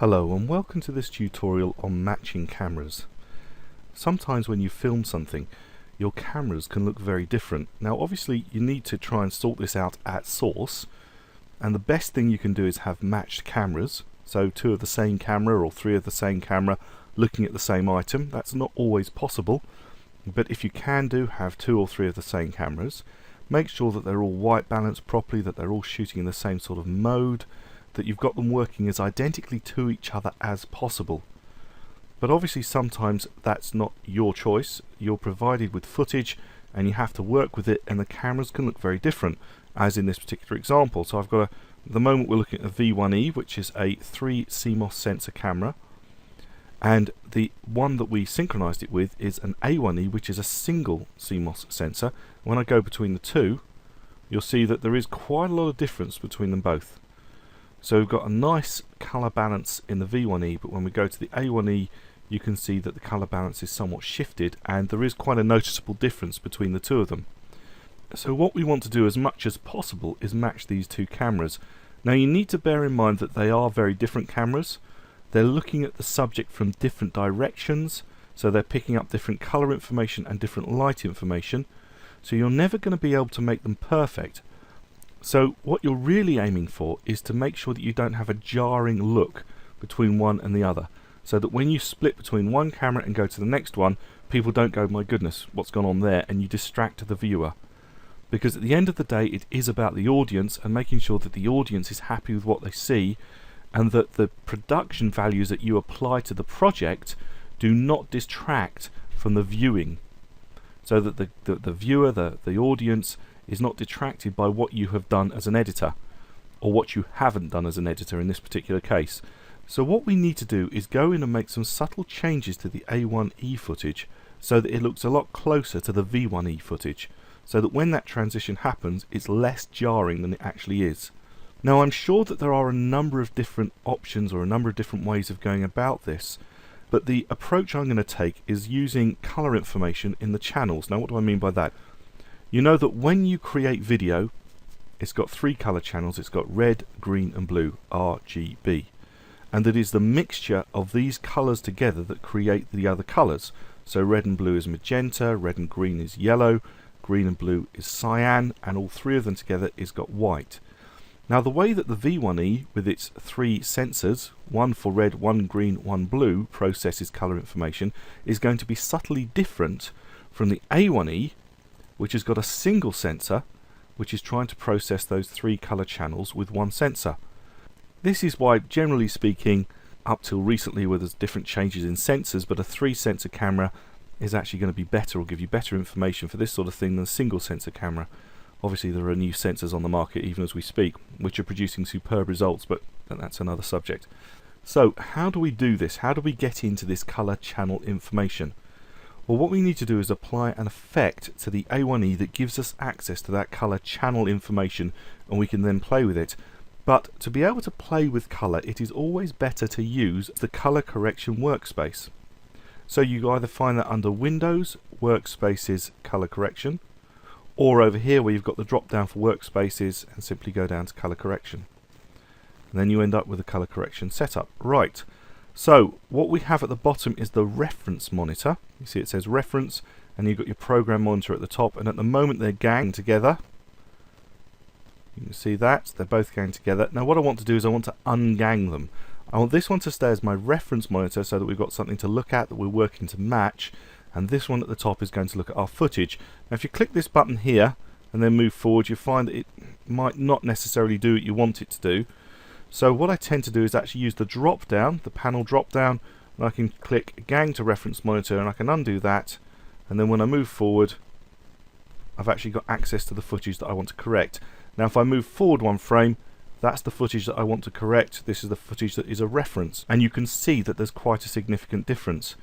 Hello and welcome to this tutorial on matching cameras. Sometimes when you film something, your cameras can look very different. Now obviously you need to try and sort this out at source, and the best thing you can do is have matched cameras, so two of the same camera or three of the same camera looking at the same item. That's not always possible, but if you can do, have two or three of the same cameras. Make sure that they're all white balanced properly, that they're all shooting in the same sort of mode, that you've got them working as identically to each other as possible. But obviously sometimes that's not your choice. You're provided with footage and you have to work with it, and the cameras can look very different, as in this particular example. So I've got at the moment we're looking at a V1E, which is a 3 CMOS sensor camera, and the one that we synchronized it with is an A1E, which is a single CMOS sensor. When I go between the two, you'll see that there is quite a lot of difference between them both. So we've got a nice colour balance in the V1E, but when we go to the A1E you can see that the colour balance is somewhat shifted, and there is quite a noticeable difference between the two of them. So what we want to do as much as possible is match these two cameras. Now you need to bear in mind that they are very different cameras. They're looking at the subject from different directions, so they're picking up different colour information and different light information, so you're never going to be able to make them perfect. So what you're really aiming for is to make sure that you don't have a jarring look between one and the other, so that when you split between one camera and go to the next one, people don't go, my goodness, what's gone on there, and you distract the viewer. Because at the end of the day it is about the audience and making sure that the audience is happy with what they see, and that the production values that you apply to the project do not distract from the viewing, so that the viewer, the audience, is not detracted by what you have done as an editor, or what you haven't done as an editor in this particular case. So what we need to do is go in and make some subtle changes to the A1E footage so that it looks a lot closer to the V1E footage, so that when that transition happens it's less jarring than it actually is. Now I'm sure that there are a number of different options or a number of different ways of going about this, but the approach I'm going to take is using colour information in the channels. Now what do I mean by that? You know that when you create video, it's got three colour channels. It's got red, green and blue, RGB, and that is the mixture of these colours together that create the other colours. So red and blue is magenta, red and green is yellow, green and blue is cyan, and all three of them together is got white. Now the way that the V1E with its three sensors, one for red, one green, one blue, processes colour information is going to be subtly different from the A1E, which has got a single sensor which is trying to process those three colour channels with one sensor. This is why, generally speaking, up till recently where there's different changes in sensors, but a 3 sensor camera is actually going to be better or give you better information for this sort of thing than a single sensor camera. Obviously there are new sensors on the market even as we speak which are producing superb results, but that's another subject. So how do we do this? How do we get into this colour channel information? Well, what we need to do is apply an effect to the A1E that gives us access to that colour channel information, and we can then play with it. But to be able to play with colour, it is always better to use the colour correction workspace. So you either find that under Windows, Workspaces, Colour Correction, or over here where you've got the drop down for Workspaces and simply go down to Colour Correction. And then you end up with a colour correction setup. Right. So what we have at the bottom is the reference monitor. You see it says reference, and you've got your program monitor at the top, and at the moment they're ganged together. You can see that they're both gang together. Now what I want to do is I want to ungang them. I want this one to stay as my reference monitor so that we've got something to look at that we're working to match, and this one at the top is going to look at our footage. Now if you click this button here and then move forward, you find that it might not necessarily do what you want it to do. So what I tend to do is actually use the drop down, the panel drop down, and I can click gang to reference monitor and I can undo that, and then when I move forward I've actually got access to the footage that I want to correct. Now if I move forward one frame, that's the footage that I want to correct. This is the footage that is a reference, and you can see that there's quite a significant difference.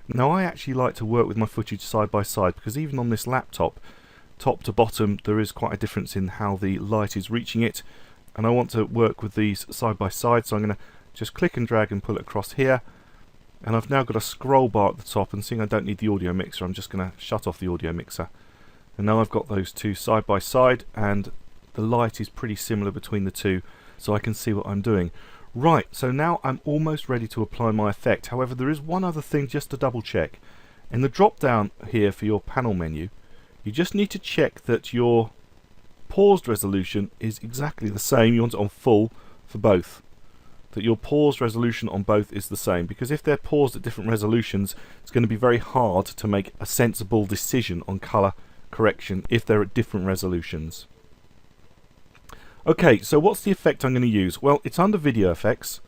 Now I actually like to work with my footage side by side, because even on this laptop, top to bottom, there is quite a difference in how the light is reaching it, and I want to work with these side by side, so I'm going to just click and drag and pull it across here, and I've now got a scroll bar at the top, and seeing I don't need the audio mixer, I'm just going to shut off the audio mixer. And now I've got those two side by side, and the light is pretty similar between the two, so I can see what I'm doing. Right, so now I'm almost ready to apply my effect. However, there is one other thing just to double check. In the drop down here for your panel menu, you just need to check that your paused resolution is exactly the same. You want it on full for both. That your paused resolution on both is the same, because if they're paused at different resolutions, it's going to be very hard to make a sensible decision on color correction if they're at different resolutions. Okay, so what's the effect I'm going to use? Well, it's under video effects,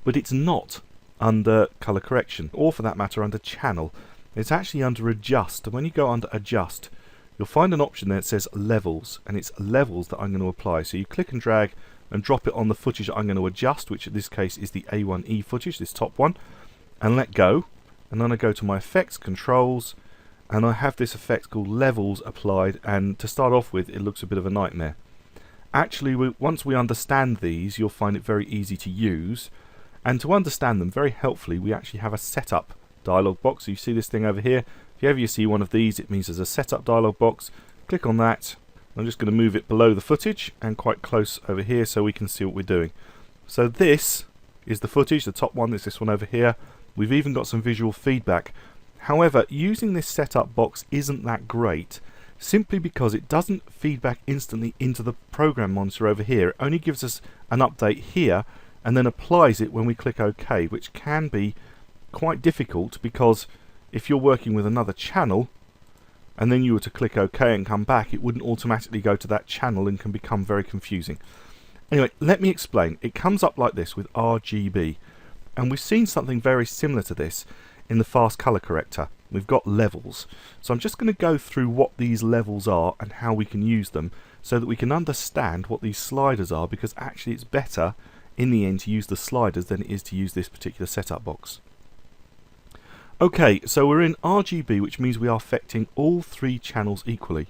but it's not under color correction, or for that matter under channel. It's actually under adjust, and when you go under adjust, you'll find an option there that says levels, and it's levels that I'm going to apply. So you click and drag and drop it on the footage that I'm going to adjust, which in this case is the A1E footage, this top one, and let go. And then I go to my effects, controls, and I have this effect called levels applied, and to start off with, it looks a bit of a nightmare. Actually, once we understand these, you'll find it very easy to use, and to understand them very helpfully, we actually have a setup dialog box. So you see this thing over here. If ever you see one of these, it means there's a setup dialog box. Click on that. I'm just going to move it below the footage and quite close over here so we can see what we're doing. So this is the footage, the top one is this one over here. We've even got some visual feedback. However, using this setup box isn't that great, simply because it doesn't feedback instantly into the program monitor over here. It only gives us an update here and then applies it when we click OK, which can be quite difficult, because if you're working with another channel and then you were to click OK and come back, it wouldn't automatically go to that channel and can become very confusing. Anyway, let me explain. It comes up like this with RGB, and we've seen something very similar to this in the fast color corrector. We've got levels. So I'm just going to go through what these levels are and how we can use them so that we can understand what these sliders are, because actually it's better in the end to use the sliders than it is to use this particular setup box. Okay, so we're in RGB, which means we are affecting all three channels equally.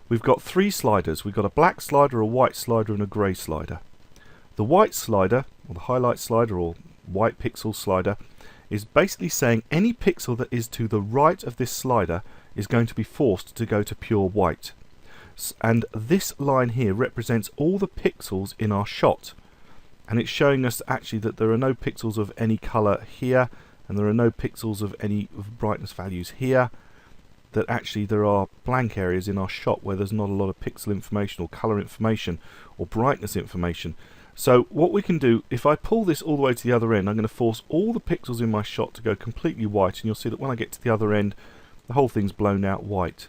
We've got three sliders. We've got a black slider, a white slider and a grey slider. The white slider, or the highlight slider, or white pixel slider, is basically saying any pixel that is to the right of this slider is going to be forced to go to pure white. And this line here represents all the pixels in our shot. And it's showing us actually that there are no pixels of any colour here, and there are no pixels of any brightness values here. That actually there are blank areas in our shot where there's not a lot of pixel information or colour information or brightness information. So what we can do, if I pull this all the way to the other end, I'm going to force all the pixels in my shot to go completely white, and you'll see that when I get to the other end, the whole thing's blown out white.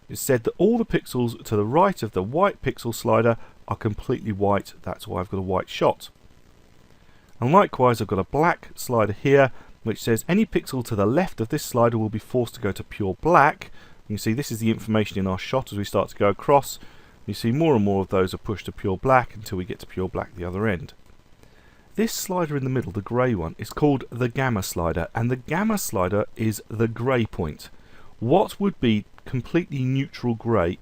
It's said that all the pixels to the right of the white pixel slider are completely white. That's why I've got a white shot. And likewise, I've got a black slider here, which says any pixel to the left of this slider will be forced to go to pure black. You can see this is the information in our shot as we start to go across. You see more and more of those are pushed to pure black until we get to pure black at the other end. This slider in the middle, the grey one, is called the gamma slider, and the gamma slider is the grey point. What would be completely neutral grey?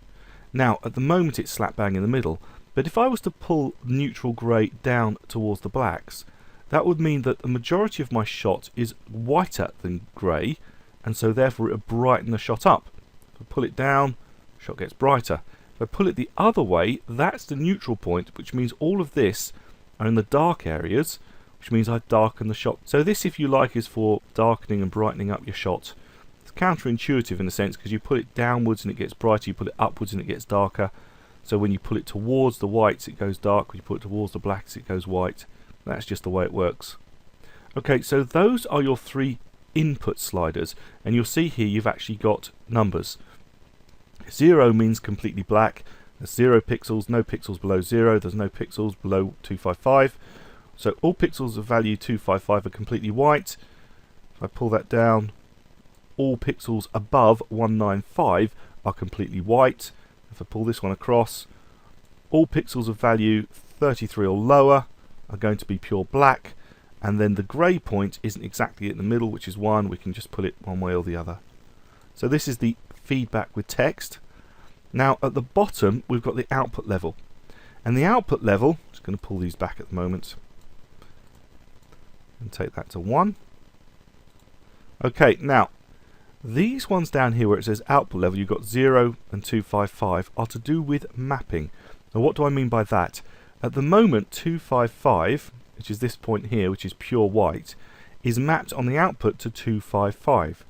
Now, at the moment it's slap bang in the middle, but if I was to pull neutral grey down towards the blacks, that would mean that the majority of my shot is whiter than grey, and so therefore it would brighten the shot up. If I pull it down, the shot gets brighter. If I pull it the other way, that's the neutral point, which means all of this are in the dark areas, which means I darken the shot. So this, if you like, is for darkening and brightening up your shot. It's counterintuitive in a sense, because you put it downwards and it gets brighter, you put it upwards and it gets darker. So when you pull it towards the whites it goes dark, when you put it towards the blacks it goes white. That's just the way it works. Okay, so those are your three input sliders, and you'll see here you've actually got numbers. 0 means completely black. There's 0 pixels, no pixels below 0, there's no pixels below 255. So all pixels of value 255 are completely white. If I pull that down, all pixels above 195 are completely white. If I pull this one across, all pixels of value 33 or lower are going to be pure black, and then the grey point isn't exactly in the middle, which is 1. We can just pull it one way or the other. So this is the feedback with text. Now at the bottom we've got the output level, and the output level, I'm just going to pull these back at the moment and take that to 1. Okay, now these ones down here where it says output level, you've got 0 and 255 are to do with mapping. Now what do I mean by that? At the moment 255 which is this point here, which is pure white, is mapped on the output to 255.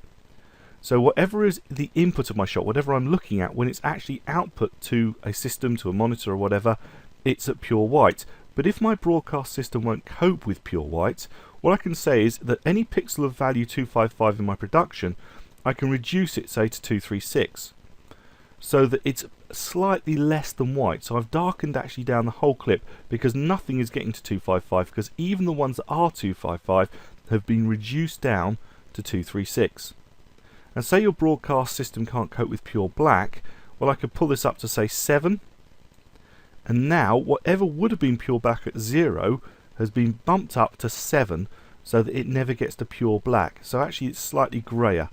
So whatever is the input of my shot, whatever I'm looking at, when it's actually output to a system, to a monitor or whatever, it's at pure white. But if my broadcast system won't cope with pure white, what I can say is that any pixel of value 255 in my production, I can reduce it, say, to 236, so that it's slightly less than white. So I've darkened actually down the whole clip, because nothing is getting to 255, because even the ones that are 255 have been reduced down to 236. And say your broadcast system can't cope with pure black, well, I could pull this up to, say, 7, and now whatever would have been pure black at 0 has been bumped up to 7, so that it never gets to pure black. So actually it's slightly greyer.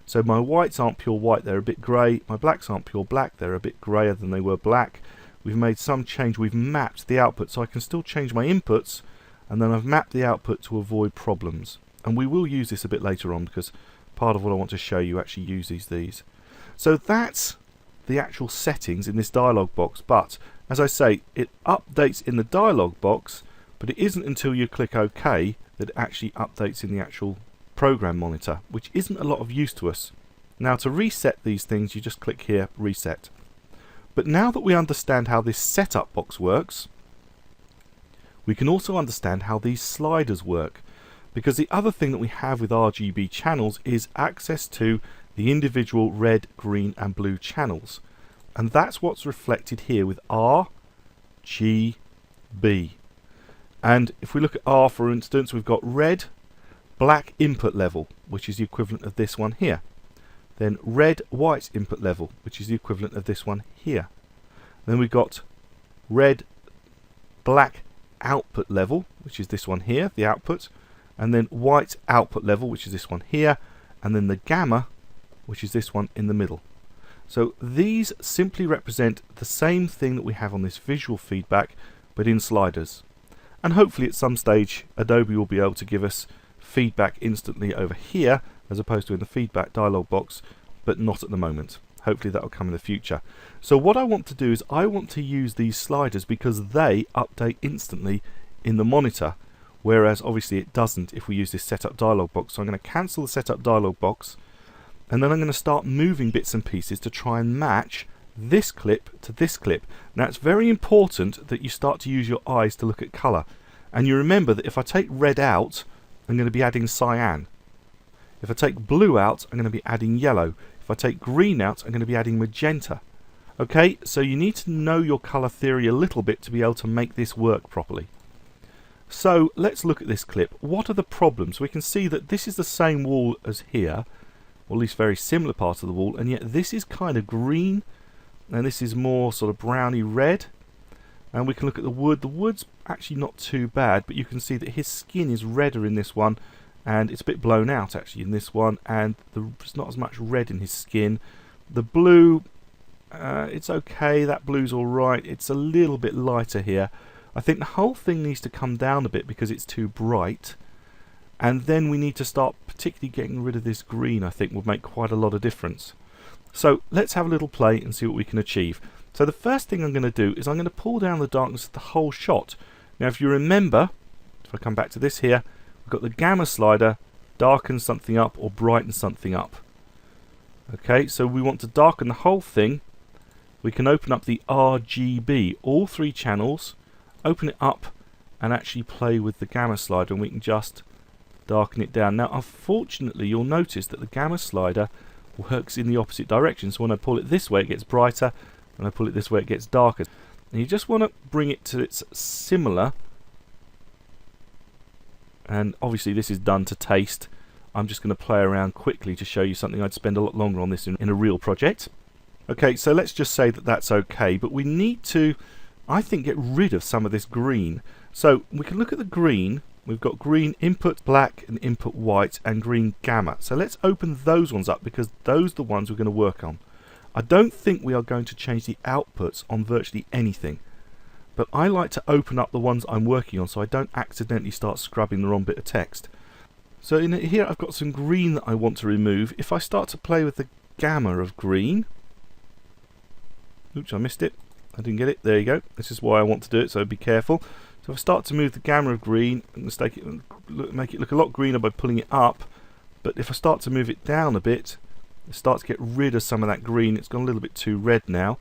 So my whites aren't pure white, they're a bit grey. My blacks aren't pure black, they're a bit greyer than they were black. We've made some change, we've mapped the output, so I can still change my inputs, and then I've mapped the output to avoid problems. And we will use this a bit later on, because part of what I want to show you actually uses these. So that's the actual settings in this dialog box, but as I say, it updates in the dialog box, but it isn't until you click OK that it actually updates in the actual program monitor, which isn't a lot of use to us. Now, to reset these things, you just click here, reset. But now that we understand how this setup box works, we can also understand how these sliders work, because the other thing that we have with RGB channels is access to the individual red, green and blue channels, and that's what's reflected here with R, G, B. And if we look at R, for instance, we've got red, black input level, which is the equivalent of this one here. Then red, white input level, which is the equivalent of this one here. Then we've got red, black output level, which is this one here, the output. And then white output level, which is this one here. And then the gamma, which is this one in the middle. So these simply represent the same thing that we have on this visual feedback, but in sliders. And hopefully at some stage Adobe will be able to give us feedback instantly over here, as opposed to in the feedback dialog box, but not at the moment. Hopefully that will come in the future. So what I want to do is I want to use these sliders because they update instantly in the monitor, whereas obviously it doesn't if we use this setup dialog box. So I'm going to cancel the setup dialog box, and then I'm going to start moving bits and pieces to try and match this clip to this clip. Now it's very important that you start to use your eyes to look at colour, and you remember that if I take red out, I'm going to be adding cyan. If I take blue out, I'm going to be adding yellow. If I take green out, I'm going to be adding magenta. Okay, so you need to know your colour theory a little bit to be able to make this work properly. So let's look at this clip. What are the problems? We can see that this is the same wall as here, or at least very similar part of the wall, and yet this is kind of green, and this is more sort of browny red. And we can look at the wood. The wood's actually not too bad, but you can see that his skin is redder in this one, and it's a bit blown out actually in this one, and there's not as much red in his skin. The blue, it's okay, that blue's alright. It's a little bit lighter here. I think the whole thing needs to come down a bit because it's too bright, and then we need to start particularly getting rid of this green. I think would make quite a lot of difference. So let's have a little play and see what we can achieve. So the first thing I'm going to do is I'm going to pull down the darkness of the whole shot. Now if you remember, if I come back to this here, we've got the gamma slider, darken something up or brighten something up. Okay, so we want to darken the whole thing. We can open up the RGB, all three channels, open it up and actually play with the gamma slider, and we can just darken it down. Now unfortunately you'll notice that the gamma slider works in the opposite direction, so when I pull it this way it gets brighter, and I pull it this way it gets darker. And you just want to bring it to its similar, and obviously this is done to taste. I'm just going to play around quickly to show you something. I'd spend a lot longer on this in a real project. Okay, so let's just say that that's okay, but we need to, I think, get rid of some of this green. So we can look at the green. We've got green input black and input white and green gamma. So let's open those ones up because those are the ones we're going to work on. I don't think we are going to change the outputs on virtually anything, but I like to open up the ones I'm working on so I don't accidentally start scrubbing the wrong bit of text. So in here I've got some green that I want to remove. If I start to play with the gamma of green, oops, I missed it. I didn't get it. There you go. This is why I want to do it, so be careful. So if I start to move the gamma of green, I'm going to make it look a lot greener by pulling it up. But if I start to move it down a bit, it starts to get rid of some of that green. It's gone a little bit too red now.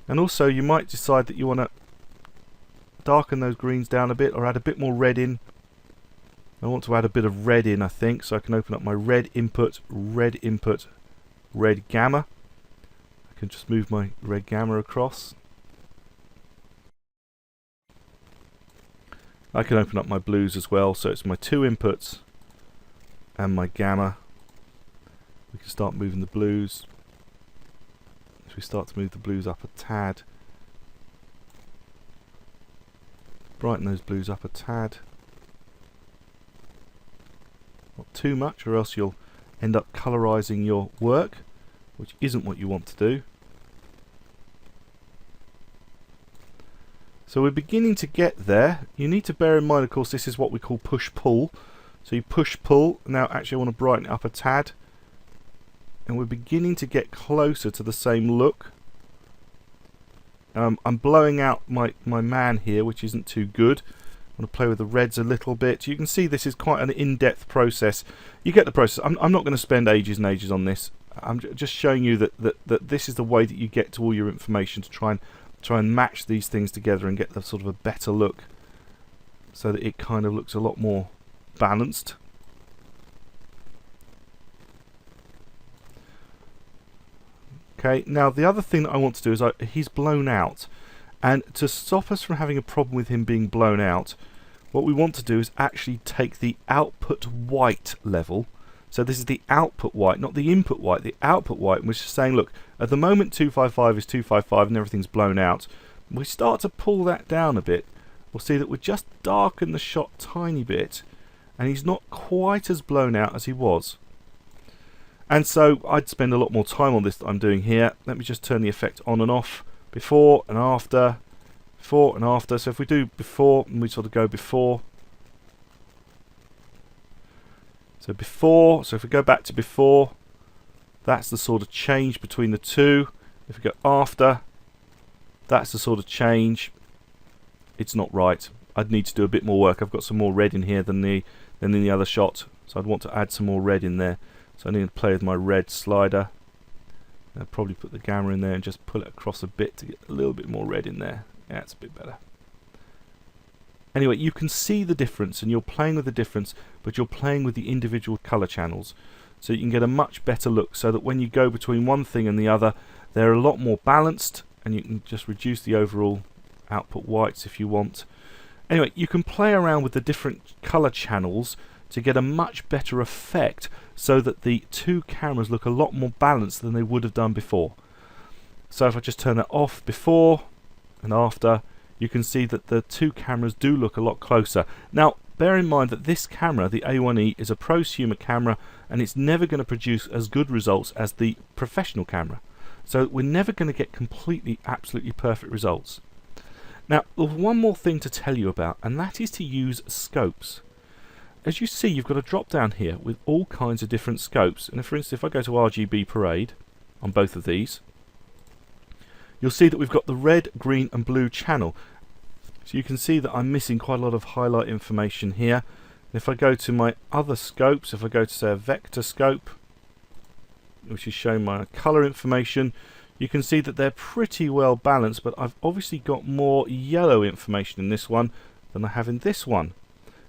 And also you might decide that you want to darken those greens down a bit or add a bit more red in. I want to add a bit of red in, I think, so I can open up my red input, red gamma. I can just move my red gamma across. I can open up my blues as well, so it's my two inputs and my gamma. We can start moving the blues. As we start to move the blues up a tad. Brighten those blues up a tad. Not too much, or else you'll end up colorizing your work, which isn't what you want to do. So we're beginning to get there. You need to bear in mind, of course, this is what we call push-pull. So you push-pull. Now actually I want to brighten it up a tad. And we're beginning to get closer to the same look. I'm blowing out my man here, which isn't too good. I want to play with the reds a little bit. You can see this is quite an in-depth process. You get the process. I'm not going to spend ages and ages on this. I'm just showing you that this is the way that you get to all your information, to try and match these things together and get the sort of a better look, so that it kind of looks a lot more balanced. Okay, now the other thing that I want to do is he's blown out, and to stop us from having a problem with him being blown out, what we want to do is actually take the output white level. So this is the output white, not the input white, the output white, which is saying, look, at the moment 255 is 255 and everything's blown out. We start to pull that down a bit. We'll see that we just darken the shot tiny bit, and he's not quite as blown out as he was. And so I'd spend a lot more time on this that I'm doing here. Let me just turn the effect on and off. Before and after. Before and after. So if we do before, and we sort of go before. So before, so if we go back to before, that's the sort of change between the two. If we go after, that's the sort of change. It's not right. I'd need to do a bit more work. I've got some more red in here than in the other shot. So I'd want to add some more red in there. So I need to play with my red slider. I'll probably put the gamma in there and just pull it across a bit to get a little bit more red in there. Yeah, it's a bit better. Anyway, you can see the difference, and you're playing with the difference, but you're playing with the individual color channels. So you can get a much better look, so that when you go between one thing and the other, they're a lot more balanced, and you can just reduce the overall output whites if you want. Anyway, you can play around with the different color channels to get a much better effect, so that the two cameras look a lot more balanced than they would have done before. So if I just turn that off before and after, you can see that the two cameras do look a lot closer. Now bear in mind that this camera, the A1E, is a prosumer camera, and it's never going to produce as good results as the professional camera. So we're never going to get completely, absolutely perfect results. Now there's one more thing to tell you about, and that is to use scopes. As you see, you've got a drop down here with all kinds of different scopes. And for instance, if I go to RGB Parade on both of these, you'll see that we've got the red, green and blue channel. So you can see that I'm missing quite a lot of highlight information here. And if I go to my other scopes, if I go to say a vector scope, which is showing my color information, you can see that they're pretty well balanced, but I've obviously got more yellow information in this one than I have in this one.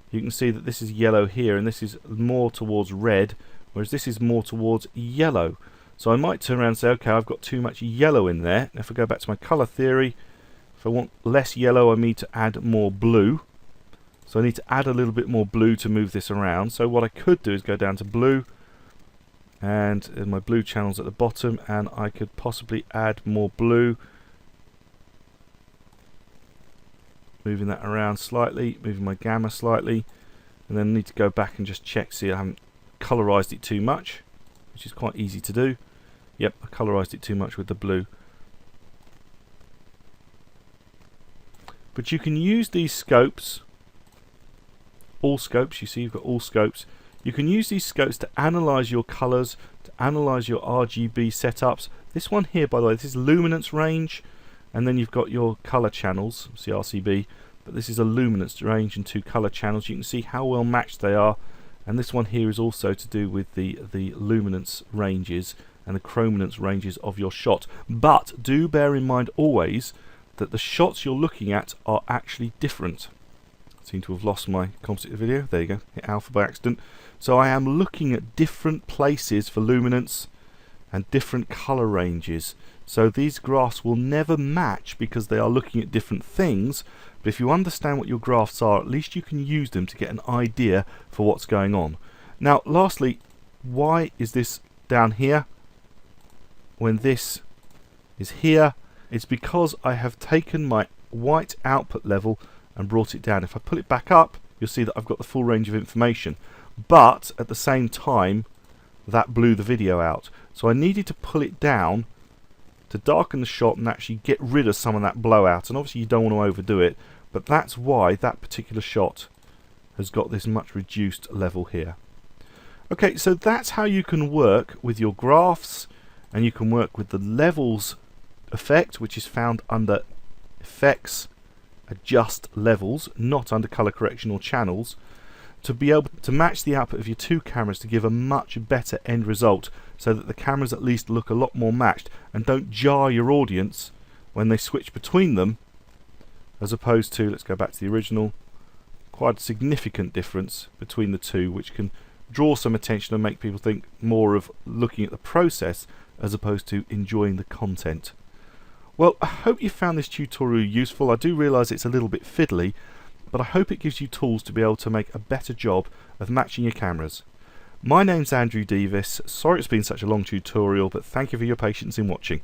You can see that this is yellow here, and this is more towards red, whereas this is more towards yellow. So I might turn around and say, okay, I've got too much yellow in there. And if I go back to my color theory, if I want less yellow, I need to add more blue. So I need to add a little bit more blue to move this around. So what I could do is go down to blue, and my blue channel's at the bottom, and I could possibly add more blue. Moving that around slightly, moving my gamma slightly, and then I need to go back and just check, see I haven't colorized it too much, which is quite easy to do. Yep, I colorized it too much with the blue. But you can use these scopes, all scopes, you see you've got all scopes. You can use these scopes to analyze your colors, to analyze your RGB setups. This one here, by the way, this is luminance range. And then you've got your color channels, see RCB. but this is a luminance range and 2 color channels. You can see how well matched they are, and this one here is also to do with the luminance ranges and the chrominance ranges of your shot. But do bear in mind always that the shots you're looking at are actually different. I seem to have lost my composite video. There you go, hit alpha by accident. So I am looking at different places for luminance and different color ranges. So these graphs will never match because they are looking at different things. But if you understand what your graphs are, at least you can use them to get an idea for what's going on. Now lastly, why is this down here when this is here? It's because I have taken my white output level and brought it down. If I pull it back up, you'll see that I've got the full range of information, but at the same time that blew the video out. So I needed to pull it down to darken the shot and actually get rid of some of that blowout, and obviously you don't want to overdo it, but that's why that particular shot has got this much reduced level here. Okay, so that's how you can work with your graphs, and you can work with the levels effect, which is found under effects, adjust levels, not under color correction or channels, to be able to match the output of your 2 cameras to give a much better end result, so that the cameras at least look a lot more matched and don't jar your audience when they switch between them, as opposed to, let's go back to the original, quite a significant difference between the 2, which can draw some attention and make people think more of looking at the process as opposed to enjoying the content. Well, I hope you found this tutorial useful. I do realise it's a little bit fiddly, but I hope it gives you tools to be able to make a better job of matching your cameras. My name's Andrew Davis. Sorry it's been such a long tutorial, but thank you for your patience in watching.